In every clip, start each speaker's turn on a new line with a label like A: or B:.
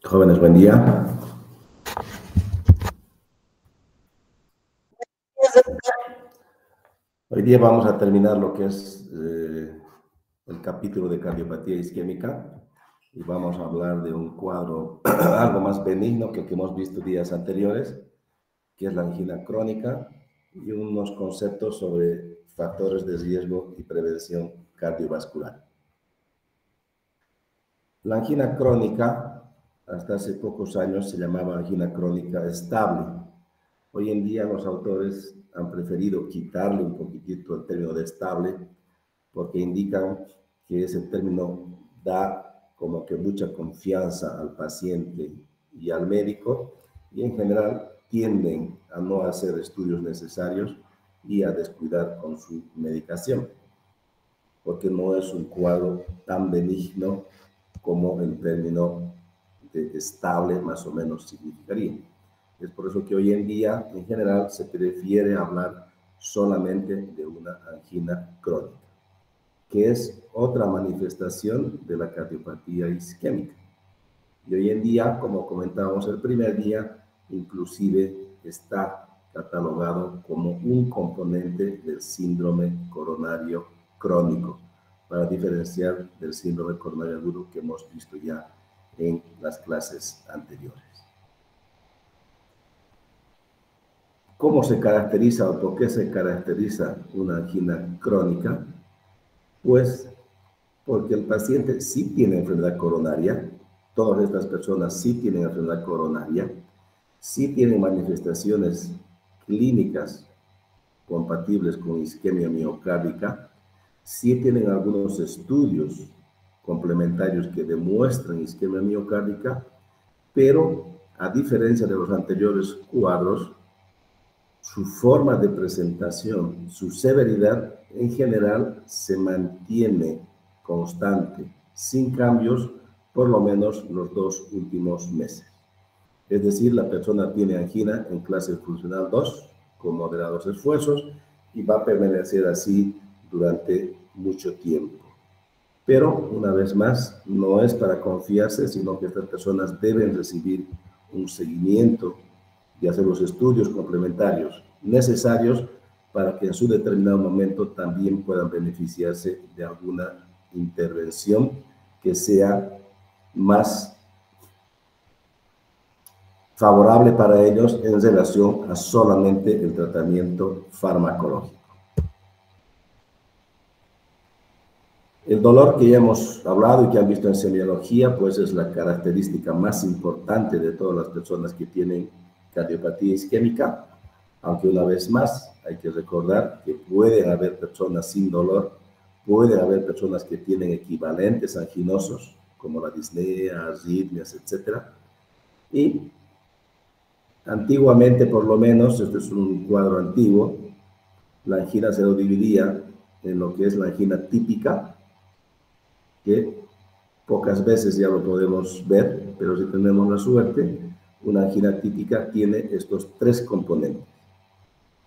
A: Jóvenes, buen día. Hoy día vamos a terminar lo que es el capítulo de cardiopatía isquémica y vamos a hablar de un cuadro algo más benigno que el que hemos visto días anteriores, que es la angina crónica, y unos conceptos sobre factores de riesgo y prevención cardiovascular. La angina crónica, hasta hace pocos años se llamaba angina crónica estable. Hoy en día los autores han preferido quitarle un poquitito el término de estable porque indican que ese término da como que mucha confianza al paciente y al médico y en general tienden a no hacer estudios necesarios y a descuidar con su medicación, porque no es un cuadro tan benigno como el término de estable más o menos significaría. Es por eso que hoy en día, en general, se prefiere hablar solamente de una angina crónica, que es otra manifestación de la cardiopatía isquémica. Y hoy en día, como comentábamos el primer día, inclusive está catalogado como un componente del síndrome coronario crónico, para diferenciar del síndrome coronario agudo que hemos visto ya en las clases anteriores. ¿Cómo se caracteriza o por qué se caracteriza una angina crónica? Pues porque el paciente sí tiene enfermedad coronaria, todas estas personas sí tienen enfermedad coronaria, sí tienen manifestaciones clínicas compatibles con isquemia miocárdica, sí tienen algunos estudios complementarios que demuestran isquemia miocárdica, pero a diferencia de los anteriores cuadros, su forma de presentación, su severidad en general se mantiene constante, sin cambios, por lo menos los 2 últimos meses. Es decir, la persona tiene angina en clase funcional 2, con moderados esfuerzos, y va a permanecer así durante mucho tiempo. Pero, una vez más, no es para confiarse, sino que estas personas deben recibir un seguimiento y hacer los estudios complementarios necesarios para que en su determinado momento también puedan beneficiarse de alguna intervención que sea más favorable para ellos en relación a solamente el tratamiento farmacológico. El dolor que ya hemos hablado y que han visto en semiología, pues es la característica más importante de todas las personas que tienen cardiopatía isquémica, aunque una vez más hay que recordar que pueden haber personas sin dolor, pueden haber personas que tienen equivalentes anginosos, como la disnea, arritmias, etc. Y antiguamente, por lo menos, este es un cuadro antiguo, la angina se lo dividía en lo que es la angina típica, que pocas veces ya lo podemos ver, pero si tenemos la suerte, una angina típica tiene estos 3 componentes.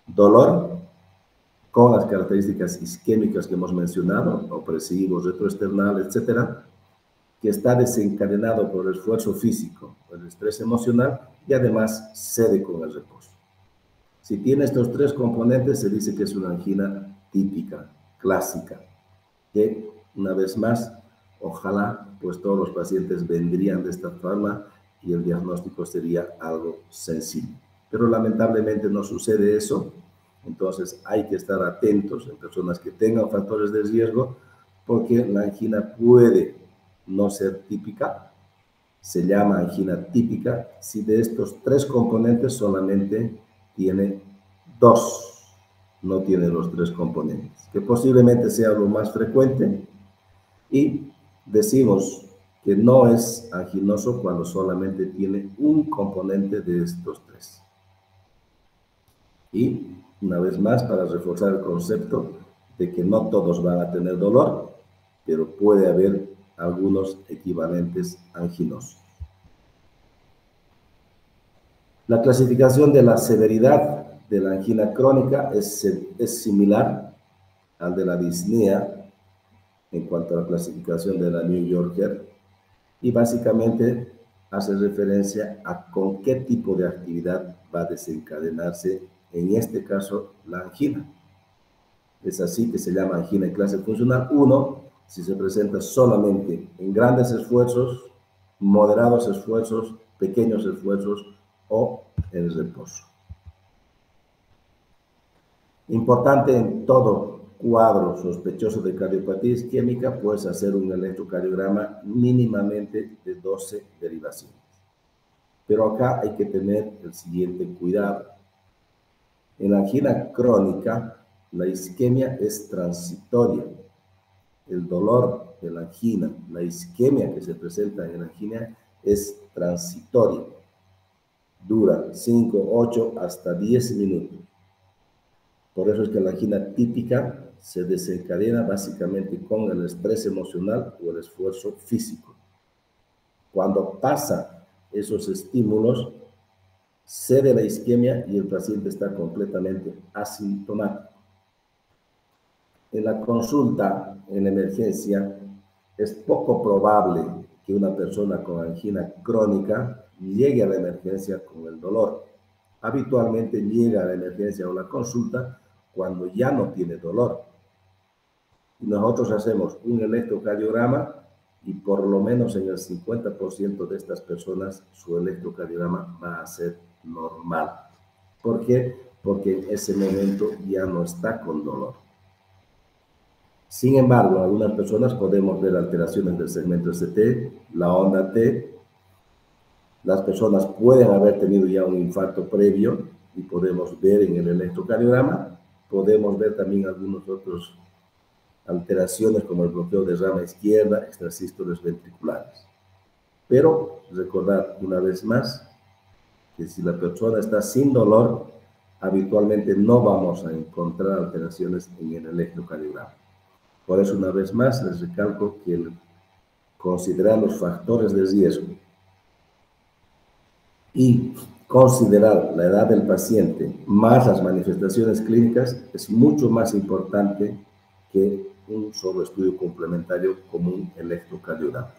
A: Dolor, con las características isquémicas que hemos mencionado, opresivo, retroesternal, etcétera, que está desencadenado por el esfuerzo físico, el estrés emocional y además cede con el reposo. Si tiene estos 3 componentes, se dice que es una angina típica, clásica, que una vez más, ojalá pues todos los pacientes vendrían de esta forma y el diagnóstico sería algo sencillo. Pero lamentablemente no sucede eso, entonces hay que estar atentos en personas que tengan factores de riesgo, porque la angina puede no ser típica, se llama angina típica, si de estos 3 componentes solamente tiene 2, no tiene los 3 componentes, que posiblemente sea lo más frecuente, y decimos que no es anginoso cuando solamente tiene un componente de estos 3. Y una vez más, para reforzar el concepto de que no todos van a tener dolor, pero puede haber algunos equivalentes anginosos. La clasificación de la severidad de la angina crónica es similar al de la disnea en cuanto a la clasificación de la New Yorker, y básicamente hace referencia a con qué tipo de actividad va a desencadenarse, en este caso, la angina. Es así que se llama angina en clase funcional 1, si se presenta solamente en grandes esfuerzos, moderados esfuerzos, pequeños esfuerzos o en reposo. Importante en todo cuadro sospechoso de cardiopatía isquémica, puedes hacer un electrocardiograma mínimamente de 12 derivaciones. Pero acá hay que tener el siguiente cuidado. En la angina crónica, la isquemia es transitoria. El dolor de la angina, la isquemia que se presenta en la angina es transitoria. Dura 5, 8, hasta 10 minutos. Por eso es que la angina típica se desencadena básicamente con el estrés emocional o el esfuerzo físico. Cuando pasa esos estímulos, cede la isquemia y el paciente está completamente asintomático. En la consulta, en la emergencia, es poco probable que una persona con angina crónica llegue a la emergencia con el dolor. Habitualmente llega a la emergencia o la consulta cuando ya no tiene dolor. Y nosotros hacemos un electrocardiograma y por lo menos en el 50% de estas personas su electrocardiograma va a ser normal. ¿Por qué? Porque en ese momento ya no está con dolor. Sin embargo, en algunas personas podemos ver alteraciones del segmento ST, la onda T. Las personas pueden haber tenido ya un infarto previo y podemos ver en el electrocardiograma. Podemos ver también algunos otros alteraciones como el bloqueo de rama izquierda, extrasístoles ventriculares. Pero recordar una vez más que si la persona está sin dolor, habitualmente no vamos a encontrar alteraciones en el electrocardiograma. Por eso, una vez más, les recalco que considerar los factores de riesgo y considerar la edad del paciente más las manifestaciones clínicas es mucho más importante que un solo estudio complementario como un electrocardiograma.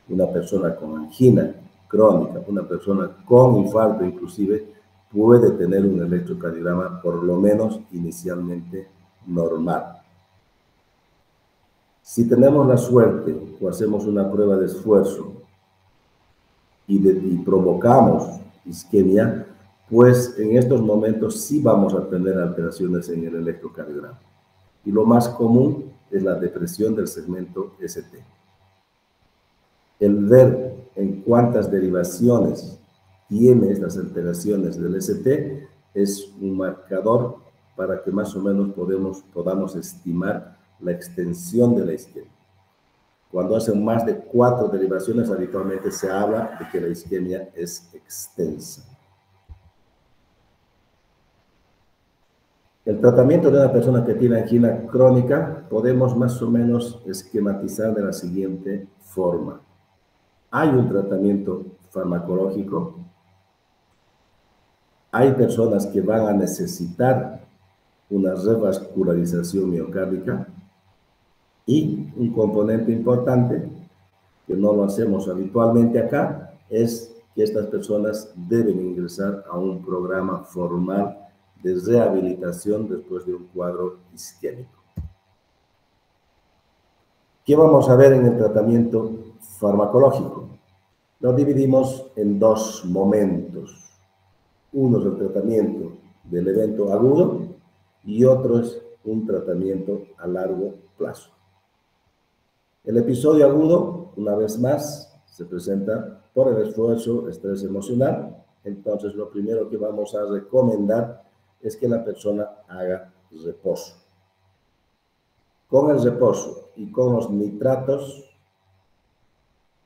A: Una persona con angina crónica, una persona con infarto inclusive, puede tener un electrocardiograma por lo menos inicialmente normal. Si tenemos la suerte o hacemos una prueba de esfuerzo y provocamos isquemia, pues en estos momentos sí vamos a tener alteraciones en el electrocardiograma. Y lo más común es la depresión del segmento ST. El ver en cuántas derivaciones tiene estas alteraciones del ST es un marcador para que más o menos podamos estimar la extensión de la isquemia. Cuando hacen más de 4 derivaciones, habitualmente se habla de que la isquemia es extensa. El tratamiento de una persona que tiene angina crónica podemos más o menos esquematizar de la siguiente forma. Hay un tratamiento farmacológico. Hay personas que van a necesitar una revascularización miocárdica. Y un componente importante, que no lo hacemos habitualmente acá, es que estas personas deben ingresar a un programa formal de rehabilitación después de un cuadro isquémico. ¿Qué vamos a ver en el tratamiento farmacológico? Lo dividimos en 2 momentos. Uno es el tratamiento del evento agudo y otro es un tratamiento a largo plazo. El episodio agudo, una vez más, se presenta por el esfuerzo, estrés emocional. Entonces, lo primero que vamos a recomendar es que la persona haga reposo. Con el reposo y con los nitratos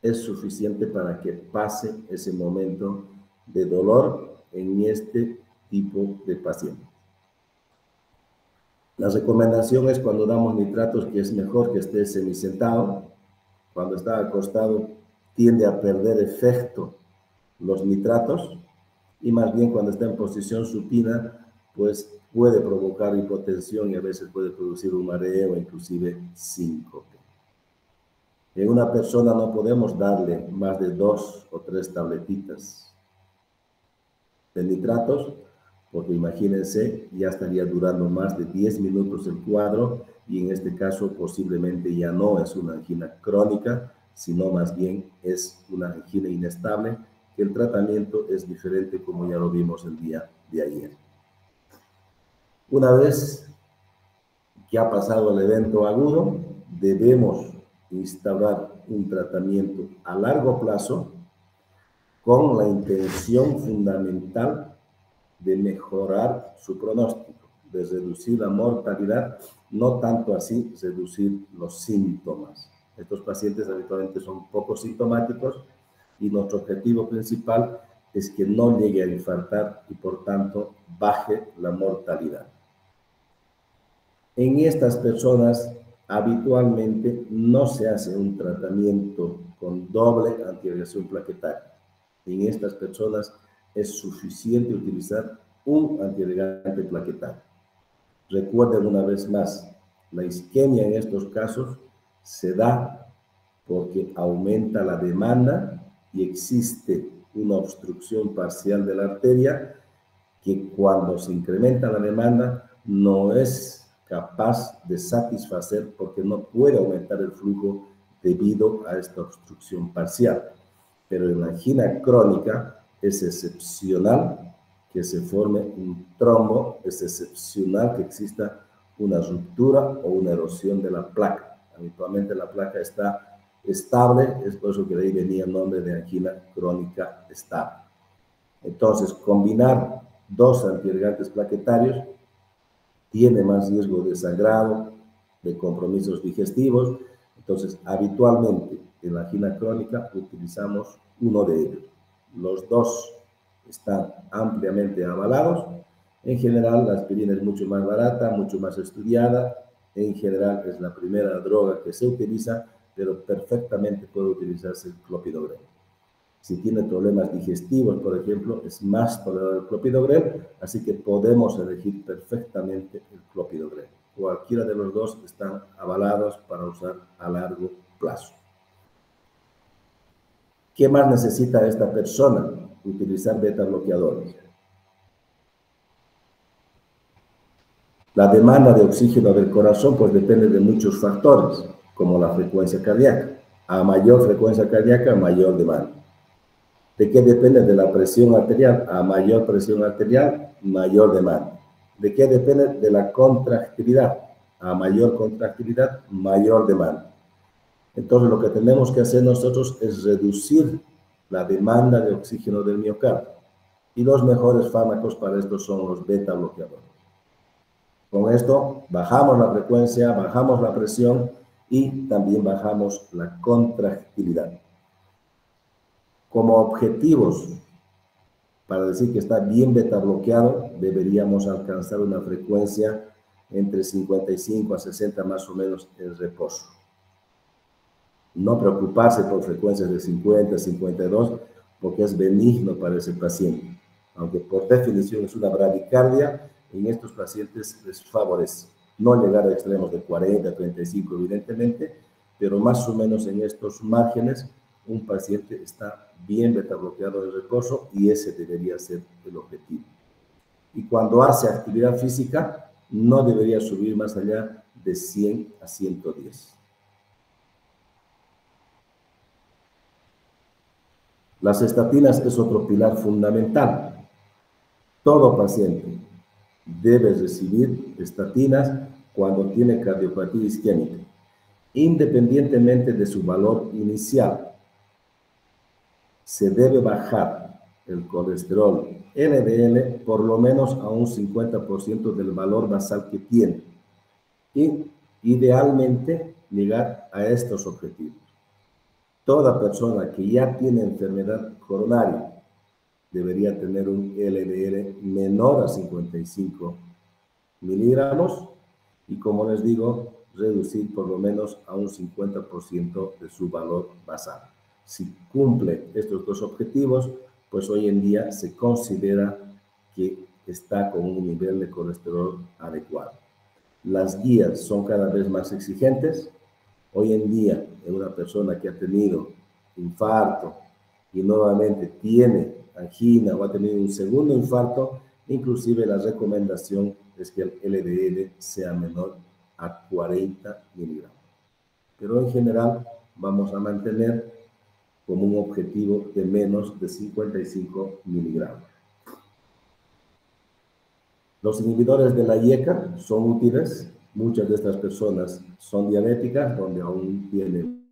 A: es suficiente para que pase ese momento de dolor en este tipo de paciente. La recomendación es cuando damos nitratos que es mejor que esté semisentado. Cuando está acostado tiende a perder efecto los nitratos y más bien cuando está en posición supina pues puede provocar hipotensión y a veces puede producir un mareo, inclusive síncope. En una persona no podemos darle más de 2 o 3 tabletitas de nitratos, porque imagínense, ya estaría durando más de 10 minutos el cuadro y en este caso posiblemente ya no es una angina crónica, sino más bien es una angina inestable, que el tratamiento es diferente como ya lo vimos el día de ayer. Una vez que ha pasado el evento agudo, debemos instaurar un tratamiento a largo plazo con la intención fundamental de mejorar su pronóstico, de reducir la mortalidad, no tanto así reducir los síntomas. Estos pacientes habitualmente son poco sintomáticos y nuestro objetivo principal es que no llegue a infartar y por tanto baje la mortalidad. En estas personas habitualmente no se hace un tratamiento con doble antiagregación plaquetaria. En estas personas es suficiente utilizar un antiagregante plaquetario. Recuerden una vez más, la isquemia en estos casos se da porque aumenta la demanda y existe una obstrucción parcial de la arteria que cuando se incrementa la demanda no es capaz de satisfacer porque no puede aumentar el flujo debido a esta obstrucción parcial. Pero en la angina crónica es excepcional que se forme un trombo, es excepcional que exista una ruptura o una erosión de la placa. Habitualmente la placa está estable, es por eso que de ahí venía el nombre de angina crónica estable. Entonces, combinar 2 antiagregantes plaquetarios tiene más riesgo de sangrado, de compromisos digestivos. Entonces, habitualmente en la angina crónica utilizamos uno de ellos. Los 2 están ampliamente avalados. En general, la aspirina es mucho más barata, mucho más estudiada. En general, es la primera droga que se utiliza, pero perfectamente puede utilizarse el clopidogrel. Si tiene problemas digestivos, por ejemplo, es más tolerable el clopidogrel, así que podemos elegir perfectamente el clopidogrel. Cualquiera de los 2 están avalados para usar a largo plazo. ¿Qué más necesita esta persona? Utilizar beta bloqueadores. La demanda de oxígeno del corazón pues depende de muchos factores, como la frecuencia cardíaca. A mayor frecuencia cardíaca, mayor demanda. ¿De qué depende? De la presión arterial. A mayor presión arterial, mayor demanda. ¿De qué depende? De la contractilidad. A mayor contractilidad, mayor demanda. Entonces, lo que tenemos que hacer nosotros es reducir la demanda de oxígeno del miocardio. Y los mejores fármacos para esto son los beta bloqueadores. Con esto bajamos la frecuencia, bajamos la presión y también bajamos la contractilidad. Como objetivos, para decir que está bien beta bloqueado, deberíamos alcanzar una frecuencia entre 55 a 60 más o menos en reposo. No preocuparse por frecuencias de 50, 52, porque es benigno para ese paciente. Aunque por definición es una bradicardia, en estos pacientes les favorece. No llegar a extremos de 40, 35 evidentemente, pero más o menos en estos márgenes un paciente está bien beta bloqueado de reposo y ese debería ser el objetivo. Y cuando hace actividad física, no debería subir más allá de 100 a 110. Las estatinas es otro pilar fundamental. Todo paciente debe recibir estatinas cuando tiene cardiopatía isquémica, independientemente de su valor inicial. Se debe bajar el colesterol LDL por lo menos a un 50% del valor basal que tiene y idealmente llegar a estos objetivos. Toda persona que ya tiene enfermedad coronaria debería tener un LDL menor a 55 miligramos y, como les digo, reducir por lo menos a un 50% de su valor basal. Si cumple estos 2 objetivos, pues hoy en día se considera que está con un nivel de colesterol adecuado. Las guías son cada vez más exigentes. Hoy en día, en una persona que ha tenido infarto y nuevamente tiene angina o ha tenido un segundo infarto, inclusive la recomendación es que el LDL sea menor a 40 miligramos. Pero en general vamos a mantener como un objetivo de menos de 55 miligramos. Los inhibidores de la IECA son útiles. Muchas de estas personas son diabéticas, donde aún tienen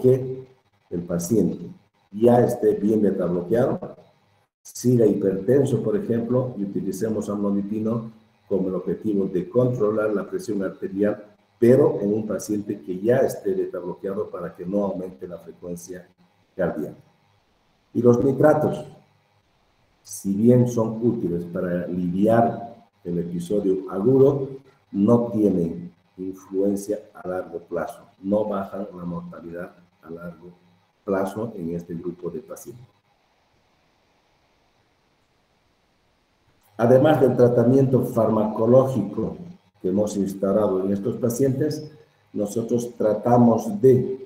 A: que el paciente ya esté bien beta bloqueado, siga hipertenso, por ejemplo, y utilicemos amlodipino con el objetivo de controlar la presión arterial, pero en un paciente que ya esté beta bloqueado para que no aumente la frecuencia cardíaca. Y los nitratos, si bien son útiles para aliviar el episodio agudo, no tienen influencia a largo plazo, no bajan la mortalidad a largo plazo en este grupo de pacientes. Además del tratamiento farmacológico que hemos instaurado en estos pacientes, nosotros tratamos de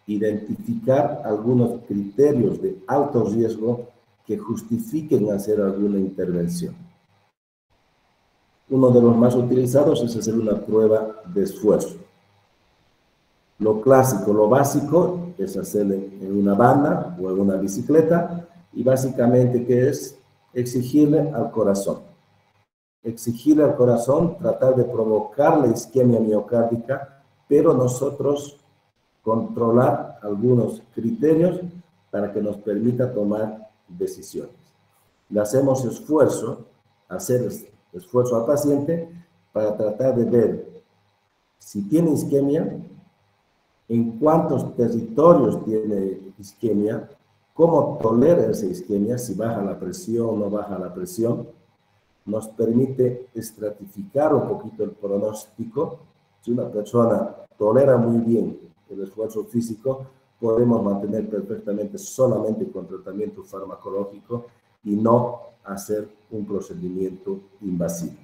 A: identificar algunos criterios de alto riesgo que justifiquen hacer alguna intervención. Uno de los más utilizados es hacer una prueba de esfuerzo. Lo clásico, lo básico, es hacerlo en una banda o en una bicicleta, y básicamente, ¿qué es? Exigirle al corazón. Exigirle al corazón, tratar de provocar la isquemia miocárdica, pero nosotros controlar algunos criterios para que nos permita tomar decisiones. Le hacemos hacer esfuerzo al paciente para tratar de ver si tiene isquemia, en cuántos territorios tiene isquemia, cómo tolera esa isquemia, si baja la presión o no baja la presión. Nos permite estratificar un poquito el pronóstico. Si una persona tolera muy bien el esfuerzo físico, podemos mantener perfectamente solamente con tratamiento farmacológico y no hacer un procedimiento invasivo.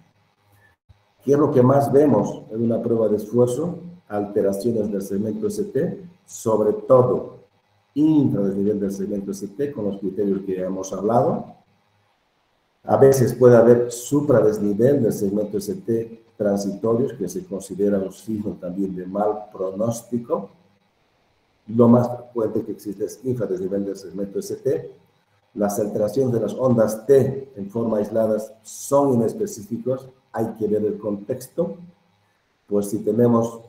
A: ¿Qué es lo que más vemos en una prueba de esfuerzo? Alteraciones del segmento ST, sobre todo infradesnivel del segmento ST, con los criterios que hemos hablado. A veces puede haber supradesnivel del segmento ST transitorios, que se considera un signo también de mal pronóstico. Lo más frecuente que existe es infradesnivel del segmento ST. Las alteraciones de las ondas T en forma aisladas son inespecíficos, hay que ver el contexto. Pues si tenemos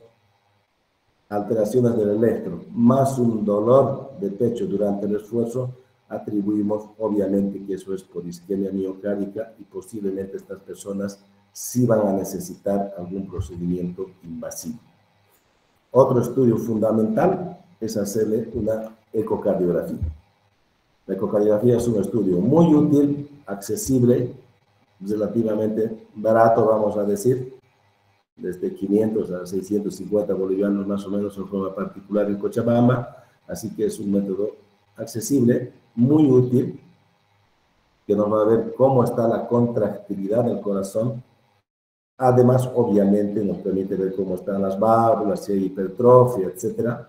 A: alteraciones del electro más un dolor de pecho durante el esfuerzo, atribuimos obviamente que eso es por isquemia miocárdica y posiblemente estas personas sí van a necesitar algún procedimiento invasivo. Otro estudio fundamental es hacerle una ecocardiografía. La ecocardiografía es un estudio muy útil, accesible, relativamente barato, vamos a decir, desde 500 a 650 bolivianos más o menos en forma particular en Cochabamba, así que es un método accesible, muy útil, que nos va a ver cómo está la contractilidad del corazón. Además, obviamente, nos permite ver cómo están las válvulas, si hay hipertrofia, etc.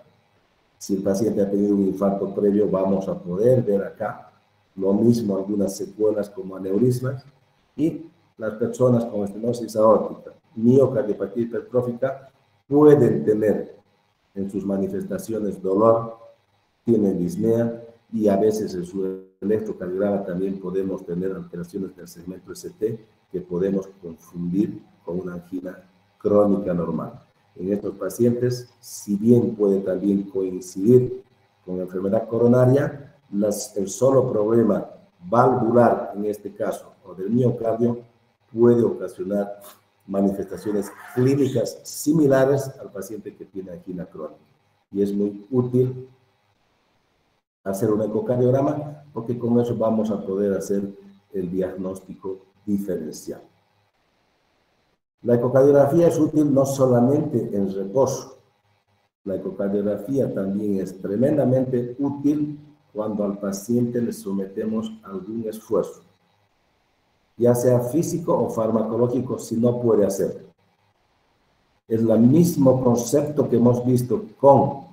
A: Si el paciente ha tenido un infarto previo, vamos a poder ver acá lo mismo, algunas secuelas como aneurismas, y las personas con estenosis aórtica, miocardiopatía hipertrófica, pueden tener en sus manifestaciones dolor, tienen disnea, y a veces en su electrocardiograma también podemos tener alteraciones del segmento ST que podemos confundir con una angina crónica normal. En estos pacientes, si bien puede también coincidir con enfermedad coronaria, el solo problema valvular, en este caso, o del miocardio, puede ocasionar manifestaciones clínicas similares al paciente que tiene angina crónica. Y es muy útil hacer un ecocardiograma porque con eso vamos a poder hacer el diagnóstico diferencial. La ecocardiografía es útil no solamente en reposo. La ecocardiografía también es tremendamente útil cuando al paciente le sometemos a algún esfuerzo, ya sea físico o farmacológico, si no puede hacerlo. Es el mismo concepto que hemos visto con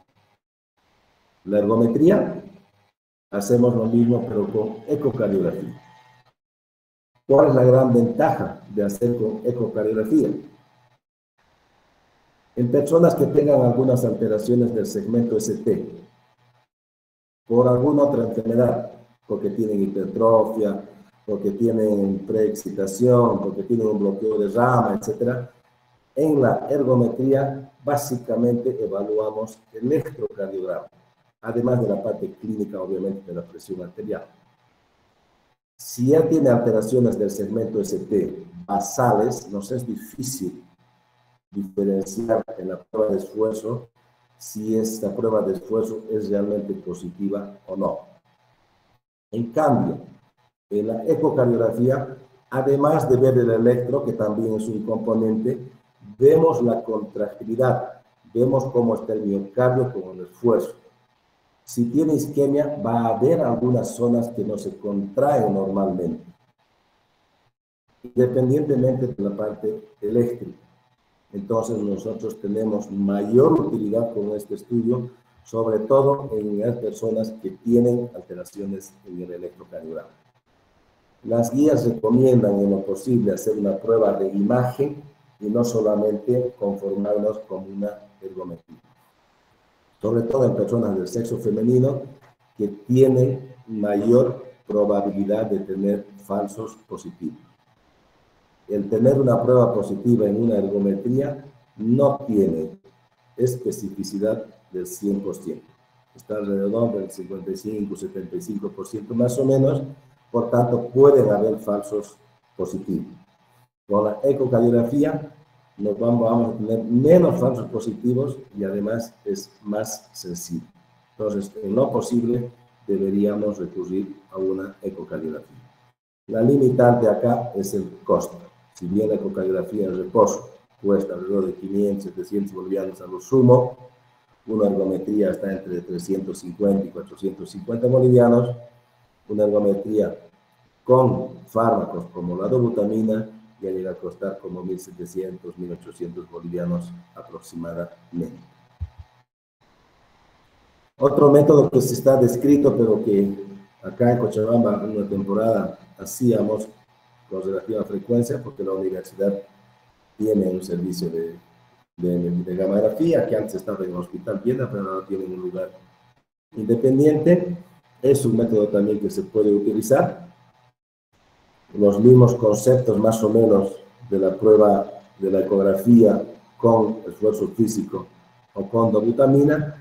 A: la ergometría, hacemos lo mismo pero con ecocardiografía. ¿Cuál es la gran ventaja de hacer con ecocardiografía? En personas que tengan algunas alteraciones del segmento ST, por alguna otra enfermedad, porque tienen hipertrofia, porque tienen preexcitación, porque tienen un bloqueo de rama, etc. En la ergometría, básicamente evaluamos el electrocardiograma, además de la parte clínica, obviamente, de la presión arterial. Si ya tiene alteraciones del segmento ST basales, nos es difícil diferenciar en la prueba de esfuerzo si esta prueba de esfuerzo es realmente positiva o no. En cambio, en la ecocardiografía, además de ver el electro, que también es un componente, vemos la contractilidad, vemos cómo está el miocardio con el esfuerzo. Si tiene isquemia, va a haber algunas zonas que no se contraen normalmente, independientemente de la parte eléctrica. Entonces nosotros tenemos mayor utilidad con este estudio, sobre todo en las personas que tienen alteraciones en el electrocardiograma. Las guías recomiendan en lo posible hacer una prueba de imagen y no solamente conformarnos con una ergometría. Sobre todo en personas del sexo femenino que tienen mayor probabilidad de tener falsos positivos. El tener una prueba positiva en una ergometría no tiene especificidad del 100%. Está alrededor del 55-75% más o menos, por tanto pueden haber falsos positivos. Con la ecocardiografía vamos a tener menos falsos positivos y además es más sensible. Entonces, en lo posible, deberíamos recurrir a una ecocardiografía. La limitante acá es el costo. Si bien la ecocardiografía en reposo cuesta alrededor de 500, 700 bolivianos a lo sumo, una ergometría está entre 350 y 450 bolivianos, una ergometría con fármacos como la dobutamina ya llega a costar como 1.700, 1.800 bolivianos aproximadamente. Otro método que se está descrito, pero que acá en Cochabamba en una temporada hacíamos con relativa frecuencia, porque la universidad tiene un servicio de gamografía, que antes estaba en el Hospital Piedra, pero ahora tiene un lugar independiente. Es un método también que se puede utilizar. Los mismos conceptos más o menos de la prueba de la ecografía con esfuerzo físico o con dobutamina.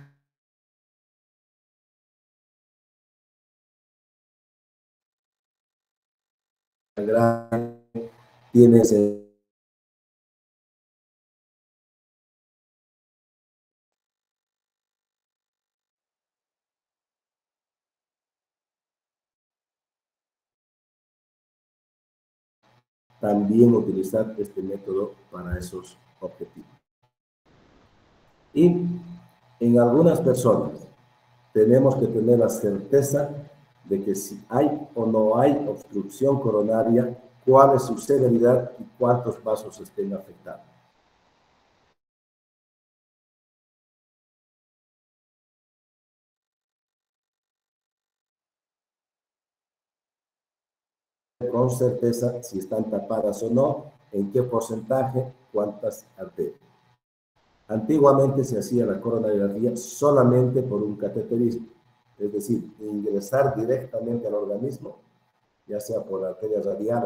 A: Tiene ese también utilizar este método para esos objetivos. Y en algunas personas tenemos que tener la certeza de que si hay o no hay obstrucción coronaria, cuál es su severidad y cuántos vasos estén afectados. Con certeza si están tapadas o no, en qué porcentaje, cuántas arterias. Antiguamente se hacía la coronariografía solamente por un cateterismo, es decir, ingresar directamente al organismo, ya sea por la arteria radial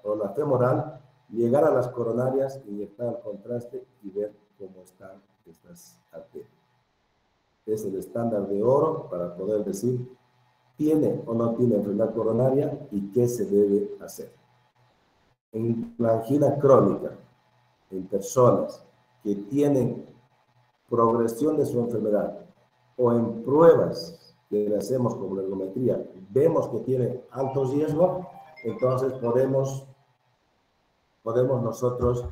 A: o la femoral, llegar a las coronarias, inyectar el contraste y ver cómo están estas arterias. Es el estándar de oro para poder decir tiene o no tiene enfermedad coronaria y qué se debe hacer. En la angina crónica, en personas que tienen progresión de su enfermedad o en pruebas que le hacemos como la ergometría, vemos que tiene alto riesgo, entonces podemos nosotros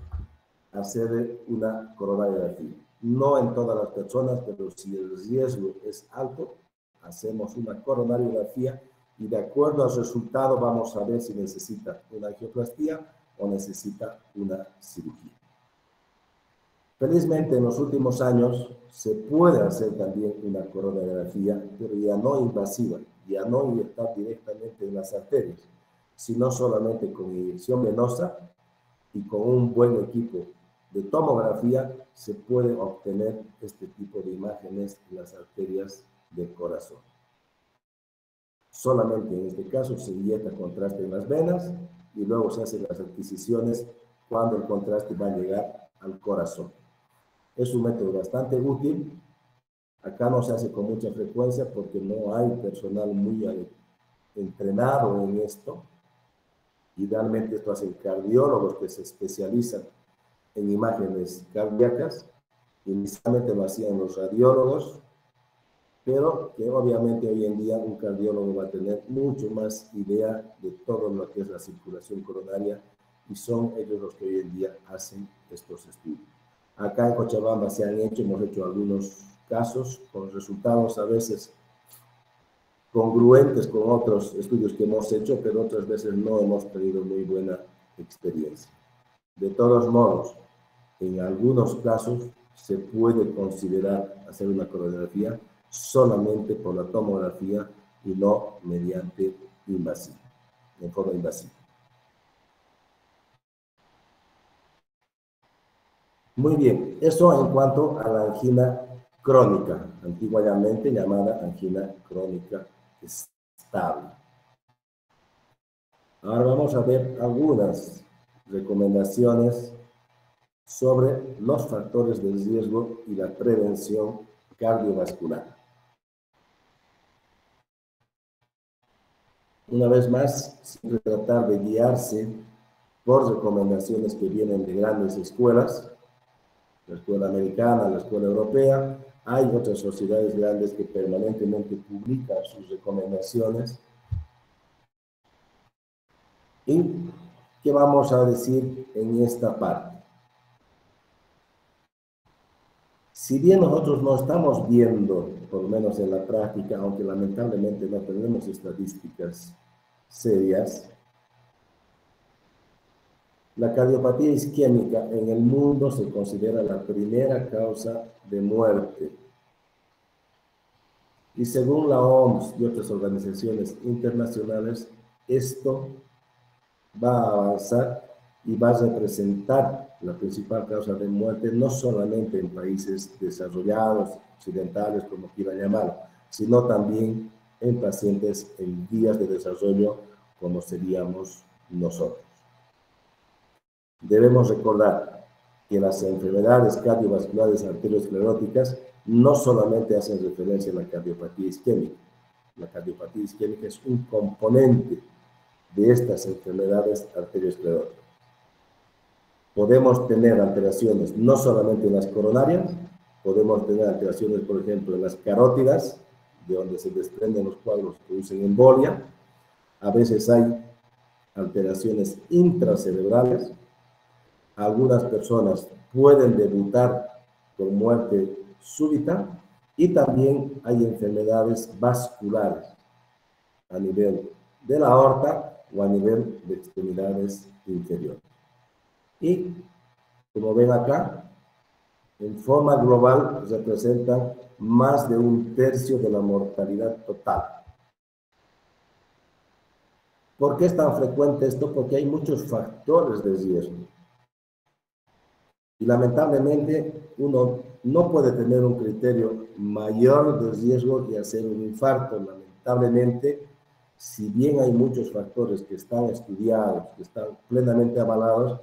A: hacer una coronariografía. No en todas las personas, pero si el riesgo es alto, hacemos una coronariografía y de acuerdo al resultado vamos a ver si necesita una angioplastía o necesita una cirugía. Felizmente en los últimos años se puede hacer también una coronariografía, pero ya no invasiva, ya no inyectar directamente en las arterias, sino solamente con inyección venosa y con un buen equipo de tomografía se puede obtener este tipo de imágenes en las arterias del corazón. Solamente en este caso se inyecta contraste en las venas y luego se hacen las adquisiciones cuando el contraste va a llegar al corazón. Es un método bastante útil. Acá no se hace con mucha frecuencia porque no hay personal muy entrenado en esto. Idealmente esto hacen cardiólogos que se especializan en imágenes cardíacas. Inicialmente lo hacían los radiólogos, pero que obviamente hoy en día un cardiólogo va a tener mucho más idea de todo lo que es la circulación coronaria y son ellos los que hoy en día hacen estos estudios. Acá en Cochabamba hemos hecho algunos casos con resultados a veces congruentes con otros estudios que hemos hecho, pero otras veces no hemos tenido muy buena experiencia. De todos modos, en algunos casos se puede considerar hacer una coronariografía solamente por la tomografía y no mediante invasiva, en forma invasiva. Muy bien, eso en cuanto a la angina crónica, antiguamente llamada angina crónica estable. Ahora vamos a ver algunas recomendaciones sobre los factores de riesgo y la prevención cardiovascular. Una vez más, siempre tratar de guiarse por recomendaciones que vienen de grandes escuelas, la escuela americana, la escuela europea. Hay otras sociedades grandes que permanentemente publican sus recomendaciones. ¿Y qué vamos a decir en esta parte? Si bien nosotros no estamos viendo, por lo menos en la práctica, aunque lamentablemente no tenemos estadísticas serias, la cardiopatía isquémica en el mundo se considera la primera causa de muerte. Y según la OMS y otras organizaciones internacionales, esto va a avanzar y va a representar la principal causa de muerte, no solamente en países desarrollados, occidentales, como quieran llamarlo, sino también en pacientes en vías de desarrollo, como seríamos nosotros. Debemos recordar que las enfermedades cardiovasculares arterioscleróticas no solamente hacen referencia a la cardiopatía isquémica. La cardiopatía isquémica es un componente de estas enfermedades arterioscleróticas. Podemos tener alteraciones no solamente en las coronarias, podemos tener alteraciones, por ejemplo, en las carótidas, de donde se desprenden los coágulos que producen embolia. A veces hay alteraciones intracerebrales. Algunas personas pueden debutar con muerte súbita y también hay enfermedades vasculares a nivel de la aorta o a nivel de extremidades inferiores. Y, como ven acá, en forma global representan más de 1/3 de la mortalidad total. ¿Por qué es tan frecuente esto? Porque hay muchos factores de riesgo. Y lamentablemente uno no puede tener un criterio mayor de riesgo y hacer un infarto. Lamentablemente, si bien hay muchos factores que están estudiados, que están plenamente avalados,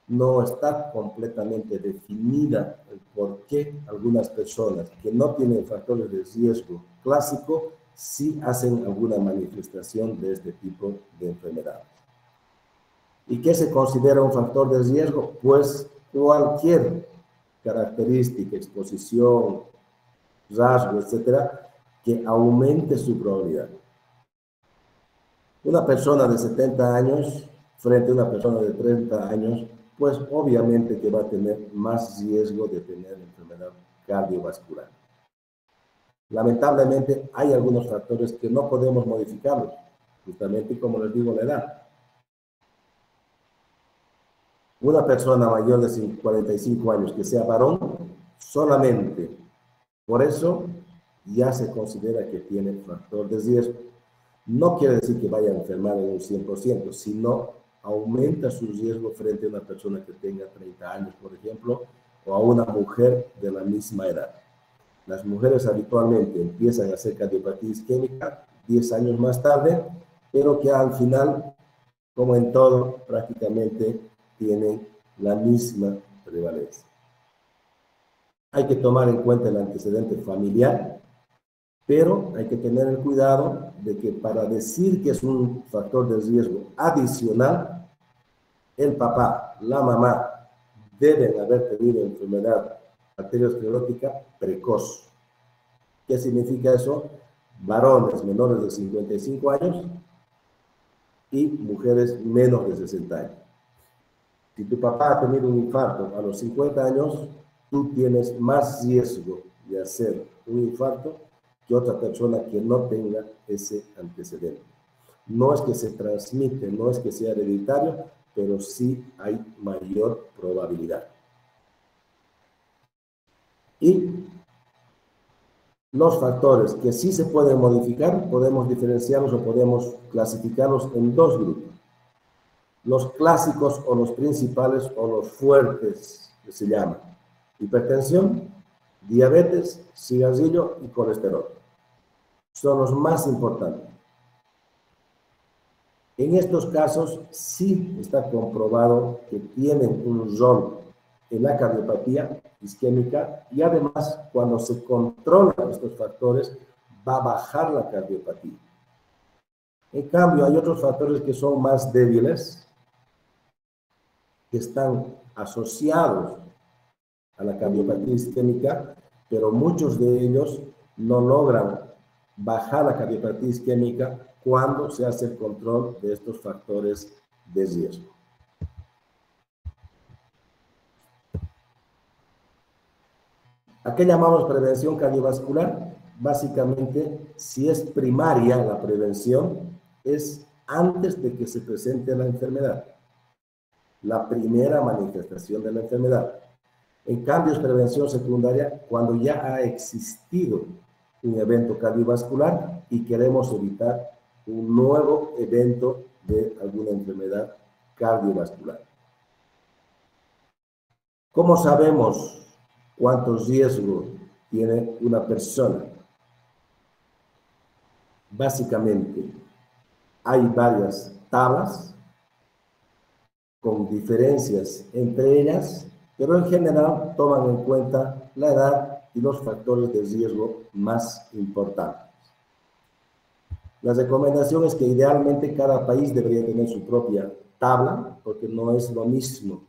A: no está completamente definida el por qué algunas personas que no tienen factores de riesgo clásico si hacen alguna manifestación de este tipo de enfermedades. ¿Y qué se considera un factor de riesgo? Pues cualquier característica, exposición, rasgo, etcétera, que aumente su probabilidad. Una persona de 70 años frente a una persona de 30 años, pues obviamente que va a tener más riesgo de tener enfermedad cardiovascular. Lamentablemente hay algunos factores que no podemos modificarlos, justamente como les digo, la edad. Una persona mayor de 45 años que sea varón, solamente por eso ya se considera que tiene factor de riesgo. No quiere decir que vaya a enfermar en un 100%, sino aumenta su riesgo frente a una persona que tenga 30 años, por ejemplo, o a una mujer de la misma edad. Las mujeres habitualmente empiezan a hacer cardiopatía isquémica 10 años más tarde, pero que al final, como en todo, prácticamente tienen la misma prevalencia. Hay que tomar en cuenta el antecedente familiar, pero hay que tener el cuidado de que para decir que es un factor de riesgo adicional, el papá, la mamá, deben haber tenido enfermedad arteriosclerótica precoz. ¿Qué significa eso? Varones menores de 55 años y mujeres menos de 60 años. Si tu papá ha tenido un infarto a los 50 años, tú tienes más riesgo de hacer un infarto que otra persona que no tenga ese antecedente. No es que se transmite, no es que sea hereditario, pero sí hay mayor probabilidad. Y los factores que sí se pueden modificar, podemos diferenciarlos o podemos clasificarlos en dos grupos. Los clásicos o los principales o los fuertes, que se llaman hipertensión, diabetes, cigarrillo y colesterol. Son los más importantes. En estos casos sí está comprobado que tienen un rol en la cardiopatía isquémica y además cuando se controlan estos factores va a bajar la cardiopatía. En cambio hay otros factores que son más débiles, que están asociados a la cardiopatía isquémica, pero muchos de ellos no logran bajar la cardiopatía isquémica cuando se hace el control de estos factores de riesgo. ¿A qué llamamos prevención cardiovascular? Básicamente, si es primaria la prevención, es antes de que se presente la enfermedad, la primera manifestación de la enfermedad. En cambio, es prevención secundaria cuando ya ha existido un evento cardiovascular y queremos evitar un nuevo evento de alguna enfermedad cardiovascular. ¿Cómo sabemos cuántos riesgos tiene una persona? Básicamente, hay varias tablas con diferencias entre ellas, pero en general toman en cuenta la edad y los factores de riesgo más importantes. La recomendación es que idealmente cada país debería tener su propia tabla, porque no es lo mismo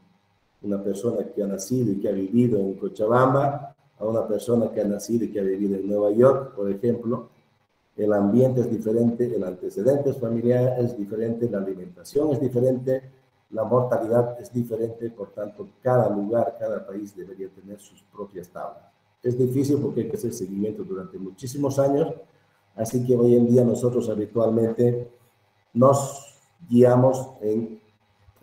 A: una persona que ha nacido y que ha vivido en Cochabamba a una persona que ha nacido y que ha vivido en Nueva York, por ejemplo. El ambiente es diferente, el antecedente familiar es diferente, la alimentación es diferente, la mortalidad es diferente, por tanto, cada lugar, cada país debería tener sus propias tablas. Es difícil porque hay que hacer seguimiento durante muchísimos años, así que hoy en día nosotros habitualmente nos guiamos en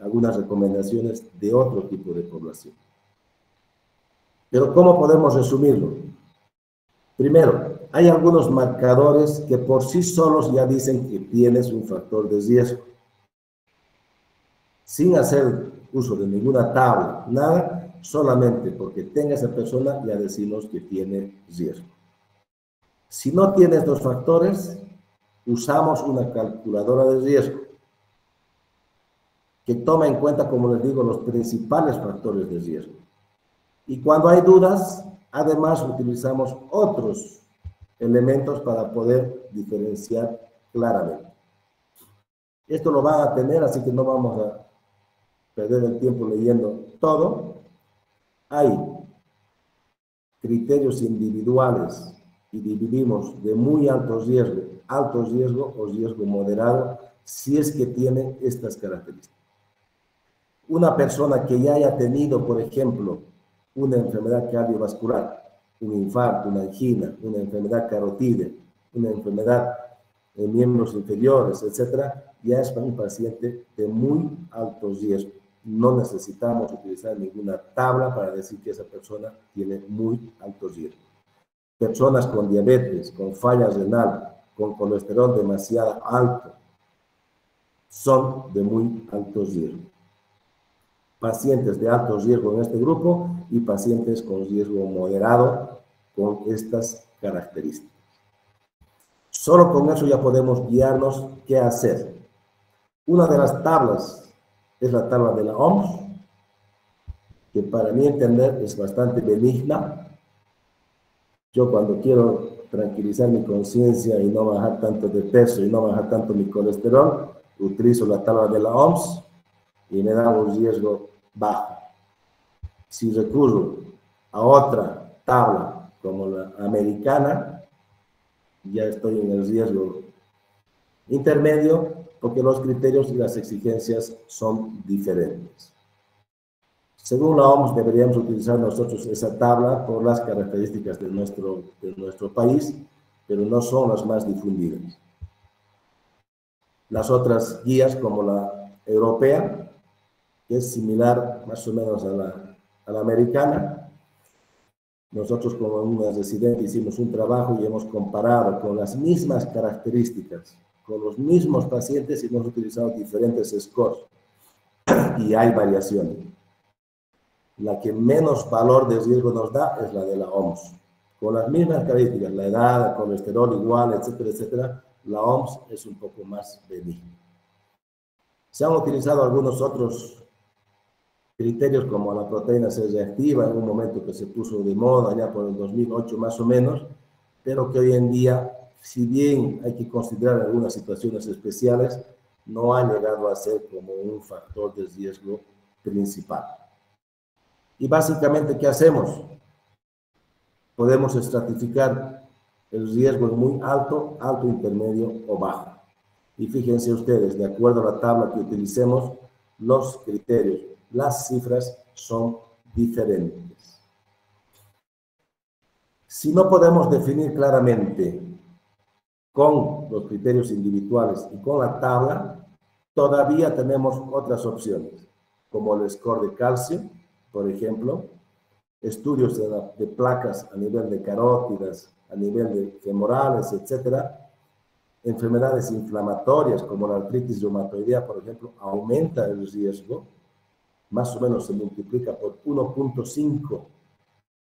A: algunas recomendaciones de otro tipo de población. Pero ¿cómo podemos resumirlo? Primero, hay algunos marcadores que por sí solos ya dicen que tienes un factor de riesgo. Sin hacer uso de ninguna tabla, nada, solamente porque tenga esa persona ya decimos que tiene riesgo. Si no tiene estos factores, usamos una calculadora de riesgo que toma en cuenta, como les digo, los principales factores de riesgo. Y cuando hay dudas, además utilizamos otros elementos para poder diferenciar claramente. Esto lo van a tener, así que no vamos a perder el tiempo leyendo todo. Hay criterios individuales y dividimos de muy alto riesgo o riesgo moderado, si es que tiene estas características. Una persona que ya haya tenido, por ejemplo, una enfermedad cardiovascular, un infarto, una angina, una enfermedad carotídea, una enfermedad en miembros inferiores, etcétera, ya es un paciente de muy alto riesgo. No necesitamos utilizar ninguna tabla para decir que esa persona tiene muy alto riesgo. Personas con diabetes, con falla renal, con colesterol demasiado alto, son de muy alto riesgo. Pacientes de alto riesgo en este grupo y pacientes con riesgo moderado con estas características. Solo con eso ya podemos guiarnos qué hacer. Una de las tablas es la tabla de la OMS, que para mí entender es bastante benigna. Yo cuando quiero tranquilizar mi conciencia y no bajar tanto de peso y no bajar tanto mi colesterol, utilizo la tabla de la OMS y me da un riesgo bajo. Si recurro a otra tabla como la americana, ya estoy en el riesgo intermedio porque los criterios y las exigencias son diferentes. Según la OMS, deberíamos utilizar nosotros esa tabla por las características de nuestro país, pero no son las más difundidas. Las otras guías, como la europea, que es similar más o menos a la americana, nosotros como una residente hicimos un trabajo y hemos comparado con las mismas características, con los mismos pacientes y hemos utilizado diferentes scores y hay variaciones. La que menos valor de riesgo nos da es la de la OMS. Con las mismas características, la edad, el colesterol igual, etcétera, etcétera, la OMS es un poco más benigna. Se han utilizado algunos otros criterios como la proteína C reactiva en un momento que se puso de moda ya por el 2008 más o menos, pero que hoy en día, si bien hay que considerar algunas situaciones especiales, no ha llegado a ser como un factor de riesgo principal. Y básicamente, ¿qué hacemos? Podemos estratificar el riesgo en muy alto, alto, intermedio o bajo. Y fíjense ustedes, de acuerdo a la tabla que utilicemos, los criterios, las cifras son diferentes. Si no podemos definir claramente con los criterios individuales y con la tabla, todavía tenemos otras opciones, como el score de calcio, por ejemplo, estudios de placas a nivel de carótidas, a nivel de femorales, etcétera. Enfermedades inflamatorias como la artritis reumatoidea, por ejemplo, aumenta el riesgo, más o menos se multiplica por 1.5.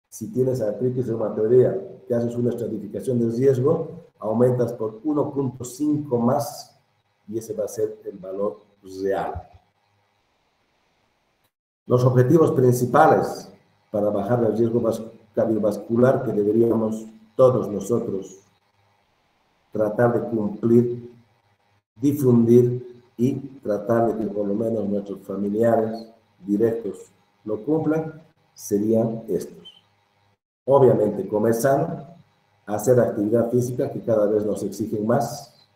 A: Si tienes artritis reumatoidea, que haces una estratificación del riesgo, aumentas por 1.5 más y ese va a ser el valor real. Los objetivos principales para bajar el riesgo cardiovascular que deberíamos todos nosotros tratar de cumplir, difundir y tratar de que por lo menos nuestros familiares directos lo cumplan, serían estos. Obviamente comer sano, hacer actividad física que cada vez nos exigen más,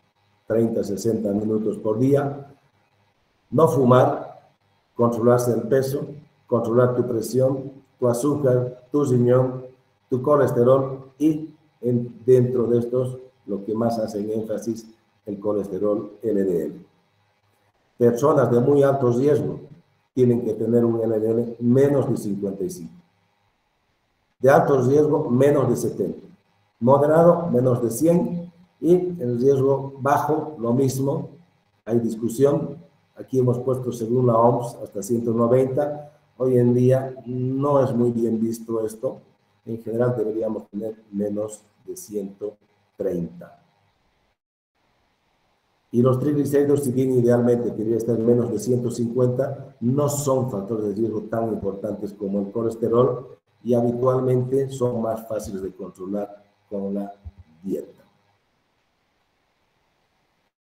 A: 30, 60 minutos por día, no fumar, controlarse el peso, controlar tu presión, tu azúcar, tu riñón, tu colesterol y dentro de estos lo que más hacen énfasis, el colesterol LDL. Personas de muy alto riesgo tienen que tener un LDL menos de 55. De alto riesgo, menos de 70. Moderado, menos de 100. Y el riesgo bajo, lo mismo. Hay discusión. Aquí hemos puesto, según la OMS, hasta 190. Hoy en día no es muy bien visto esto. En general deberíamos tener menos de 130. Y los triglicéridos, si bien idealmente debería estar menos de 150, no son factores de riesgo tan importantes como el colesterol y habitualmente son más fáciles de controlar con la dieta.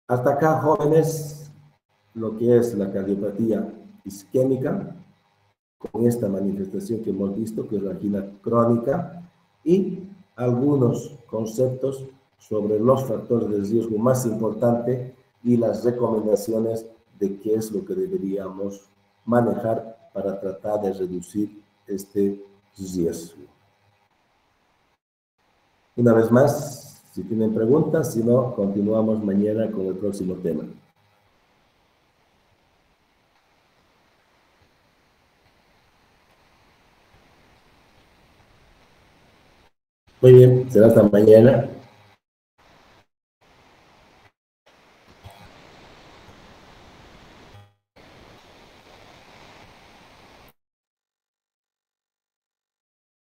A: Hasta acá, jóvenes, lo que es la cardiopatía isquémica, con esta manifestación que hemos visto, que es la angina crónica, y algunos conceptos sobre los factores de riesgo más importantes y las recomendaciones de qué es lo que deberíamos manejar para tratar de reducir este riesgo. Una vez más, si tienen preguntas, si no, continuamos mañana con el próximo tema. Muy bien, será hasta mañana.